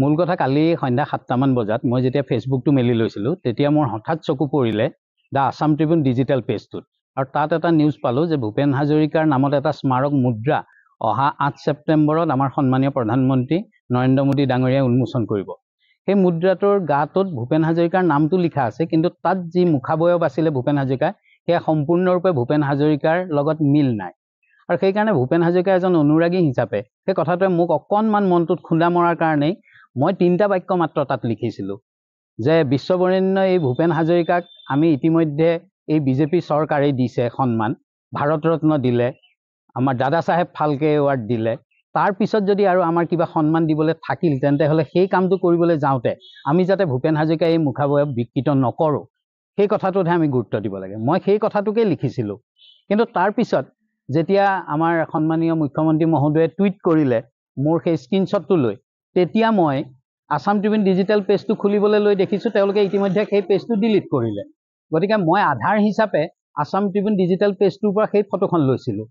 মূল কথা কালি সন্ধ্যা 7টামান বজাত মই যেতিয়া ফেচবুকটো মেলি লৈছিলোঁ তেতিয়া মোৰ হঠাৎ চকু পৰিলে দ্য আছাম ট্ৰিবিউন ডিজিটেল পেজটোত আৰু তাত এটা নিউজ পালোঁ যে ভূপেন হাজৰিকাৰ নামত এটা স্মাৰক মুদ্ৰা অহা 8 ছেপ্টেম্বৰত আমাৰ সন্মানীয় প্ৰধানমন্ত্ৰী নৰেন্দ্ৰ মোদী ডাঙৰীয়াই উন্মোচন কৰিব। সেই মুদ্ৰাটোৰ গাটোত ভূপেন হাজৰিকাৰ নামটো লিখা আছে, কিন্তু তাত যি মুখাবয়ব আছিলে ভূপেন হাজৰিকাৰ সেয়া সম্পূৰ্ণৰূপে ভূপেন হাজৰিকাৰ লগত মিল নাই। আৰু সেইকাৰণে ভূপেন হাজৰিকা এজন অনুৰাগী হিচাপে সেই কথাটোৱে মোক অকণমান মনটোত খুন্দা মৰাৰ কাৰণেই মই 3টা বাক্য মাত্ৰ তাত লিখিছিলোঁ যে বিশ্ববৰেণ্য এই ভূপেন হাজৰিকাক আমি ইতিমধ্যে এই বিজেপি চৰকাৰে দিছে সন্মান, ভাৰত ৰত্ন দিলে, আমাৰ দাদা চাহেব ফাল্কে এৱাৰ্ড দিলে। তাৰ পিছত যদি আৰু আমাৰ কিবা সন্মান দিবলৈ থাকিল তেন্তে হ'লে সেই কামটো কৰিবলৈ যাওঁতে আমি যাতে ভূপেন হাজৰিকা এই মুখাবয়ব বিকৃত নকৰোঁ সেই কথাটোতহে আমি গুৰুত্ব দিব লাগে। মই সেই কথাটোকে লিখিছিলোঁ। কিন্তু তাৰ পিছত যেতিয়া আমাৰ সন্মানীয় মুখ্যমন্ত্ৰী মহোদয়ে টুইট কৰিলে মোৰ সেই স্ক্ৰীনশ্বটটো লৈ, তেতিয়া মই আছাম ট্ৰিবিউন ডিজিটেল পেজটো খুলিবলৈ লৈ দেখিছোঁ তেওঁলোকে ইতিমধ্যে সেই পেজটো ডিলিট কৰিলে। গতিকে মই আধাৰ হিচাপে আছাম ট্ৰিবিউন ডিজিটেল পেজটোৰ পৰা সেই ফটোখন লৈছিলোঁ।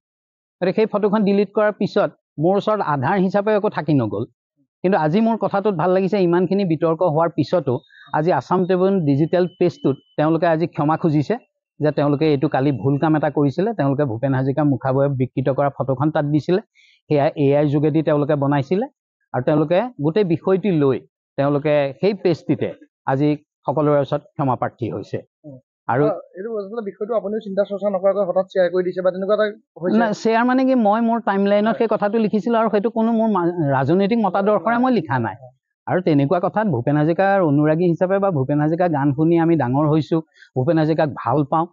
গতিকে সেই ফটোখন ডিলিট কৰাৰ পিছত মোৰ ওচৰত আধাৰ হিচাপে একো থাকি নগ'ল। কিন্তু আজি মোৰ কথাটোত ভাল লাগিছে, ইমানখিনি বিতৰ্ক হোৱাৰ পিছতো আজি আছাম ট্ৰিবিউন ডিজিটেল পেজটোত তেওঁলোকে আজি ক্ষমা খুজিছে যে তেওঁলোকে এইটো কালি ভুল কাম এটা কৰিছিলে। তেওঁলোকে ভূপেন হাজৰিকা মুখাবয়ব বিকৃত কৰা ফটোখন তাত দিছিলে, সেয়া AI যোগেদি তেওঁলোকে বনাইছিলে আৰু তেওঁলোকে গোটেই বিষয়টি লৈ তেওঁলোকে সেই পেজটিতে আজি সকলোৰে ওচৰত ক্ষমা প্ৰাৰ্থী হৈছে। আৰু বিষয়টো আপুনি চিন্তা চৰ্চা নকৰাকৈ হঠাৎ শ্বেয়াৰ কৰি দিছে বা তেনেকুৱা এটা হৈছে? শ্বেয়াৰ মানে কি, মই মোৰ টাইমলাইনত সেই কথাটো লিখিছিলোঁ আৰু সেইটো কোনো মোৰ ৰাজনৈতিক মতাদৰ্শৰে মই লিখা নাই। আৰু তেনেকুৱা কথাত ভূপেন হাজৰিকাৰ অনুৰাগী হিচাপে বা ভূপেন হাজৰিকাৰ গান শুনি আমি ডাঙৰ হৈছোঁ, ভূপেন হাজৰিকাক ভাল পাওঁ।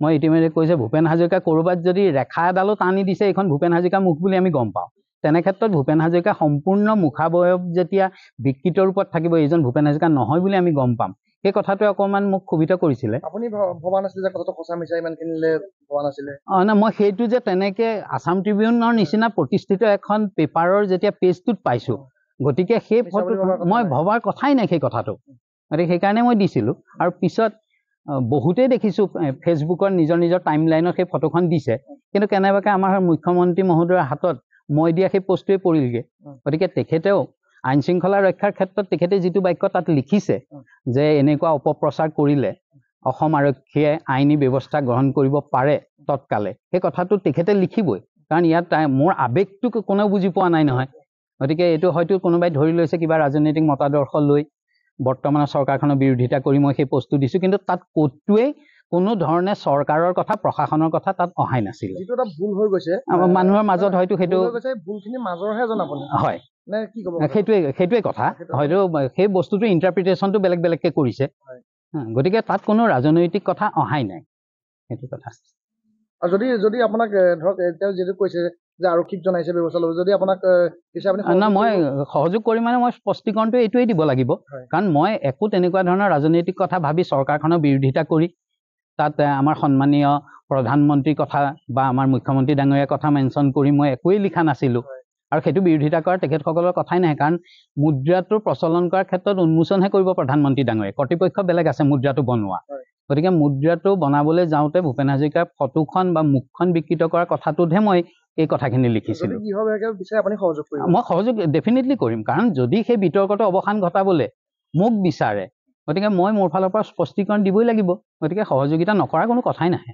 মই ইতিমধ্যে কৈছে ভূপেন হাজৰিকা ক'ৰবাত যদি ৰেখা এডালো টানি দিছে এইখন ভূপেন হাজৰিকা মুখ বুলি আমি গম পাওঁ। তেনে ক্ষেত্ৰত ভূপেন হাজৰিকা সম্পূৰ্ণ মুখাবয়ব যেতিয়া বিকৃত ৰূপত থাকিব, এইজন ভূপেন হাজৰিকা নহয় বুলি আমি গম পাম। সেই কথাটোৱে অকণমান মোক ক্ষোভিত কৰিছিলে। আপুনি ভবা নাছিলে যে কথাটো সঁচা মিছা ইমানখিনিলে ভবা নাছিলে? না, মই সেইটো যে তেনেকৈ আছাম ট্ৰিবিউনৰ নিচিনা প্ৰতিষ্ঠিত এখন পেপাৰৰ যেতিয়া পেজটোত পাইছোঁ, গতিকে সেই ফটো মই ভবাৰ কথাই নাই সেই কথাটো। গতিকে সেইকাৰণে মই দিছিলোঁ। আৰু পিছত বহুতেই দেখিছোঁ ফেচবুকৰ নিজৰ নিজৰ টাইমলাইনত সেই ফটোখন দিছে, কিন্তু কেনেবাকৈ আমাৰ মুখ্যমন্ত্ৰী মহোদয়ৰ হাতত মই দিয়া সেই পষ্টটোৱে পৰিলগৈ। গতিকে তেখেতেও আইন শৃংখলা ৰক্ষাৰ ক্ষেত্ৰত তেখেতে যিটো বাক্য তাত লিখিছে যে এনেকুৱা অপপ্ৰচাৰ কৰিলে অসম আৰক্ষীয়ে আইনী ব্যৱস্থা গ্ৰহণ কৰিব পাৰে তৎকালে, সেই কথাটো তেখেতে লিখিবই। কাৰণ ইয়াত মোৰ আৱেগটো কোনেও বুজি পোৱা নাই নহয়। গতিকে এইটো হয়তো কোনোবাই ধৰি লৈছে কিবা ৰাজনৈতিক মতাদৰ্শ লৈ বৰ্তমানৰ চৰকাৰখনৰ বিৰোধিতা কৰি মই সেই পষ্টটো দিছোঁ, কিন্তু তাত ক'তোৱেই কোনো ধৰণে চৰকাৰৰ কথা, প্ৰশাসনৰ কথা তাত অহাই নাছিল। যিটো এটা ভুল হৈ গৈছে মানুহৰ মাজত, হয়তো সেইটো ভুলখিনিৰ মাজৰহে এজন আপুনি হয়, নে কি ক'ব? সেইটোৱে কথা। হয়তো সেই বস্তুটো ইণ্টাৰপ্ৰিটেশ্যনটো বেলেগ বেলেগকৈ কৰিছে। গতিকে তাত কোনো ৰাজনৈতিক কথা অহাই নাই, সেইটো কথা। আৰু যদি আপোনাক ধৰক তেওঁ যিটো কৈছে যে আৰক্ষীক জনাইছে ব্যৱস্থা ল'ব, যদি আপোনাক না, মই সহযোগ কৰি মানে মই স্পষ্টীকৰণটো এইটোৱেই দিব লাগিব। কাৰণ মই একো তেনেকুৱা ধৰণৰ ৰাজনৈতিক কথা ভাবি চৰকাৰখনৰ বিৰোধিতা কৰি তাত আমাৰ সন্মানীয় প্ৰধানমন্ত্ৰীৰ কথা বা আমাৰ মুখ্যমন্ত্ৰী ডাঙৰীয়াৰ কথা মেনশ্যন কৰি মই একোৱেই লিখা নাছিলোঁ। আৰু সেইটো বিৰোধিতা কৰা তেখেতসকলৰ কথাই নাই। কাৰণ মুদ্ৰাটো প্ৰচলন কৰাৰ ক্ষেত্ৰত উন্মোচনহে কৰিব প্ৰধানমন্ত্ৰী ডাঙৰীয়াই, কৰ্তৃপক্ষ বেলেগ আছে মুদ্ৰাটো বনোৱা। গতিকে মুদ্ৰাটো বনাবলৈ যাওঁতে ভূপেন হাজৰিকাৰ ফটোখন বা মুখখন বিকৃত কৰাৰ কথাটোতহে মই এই কথাখিনি লিখিছিলোঁ। মই সহযোগ ডেফিনেটলি কৰিম। কাৰণ যদি সেই বিতৰ্কটো অৱসান ঘটাবলৈ মোক বিচাৰে, গতিকে মই মোৰ ফালৰ পৰা স্পষ্টীকৰণ দিবই লাগিব। গতিকে সহযোগিতা নকৰাৰ কোনো কথাই নাহে।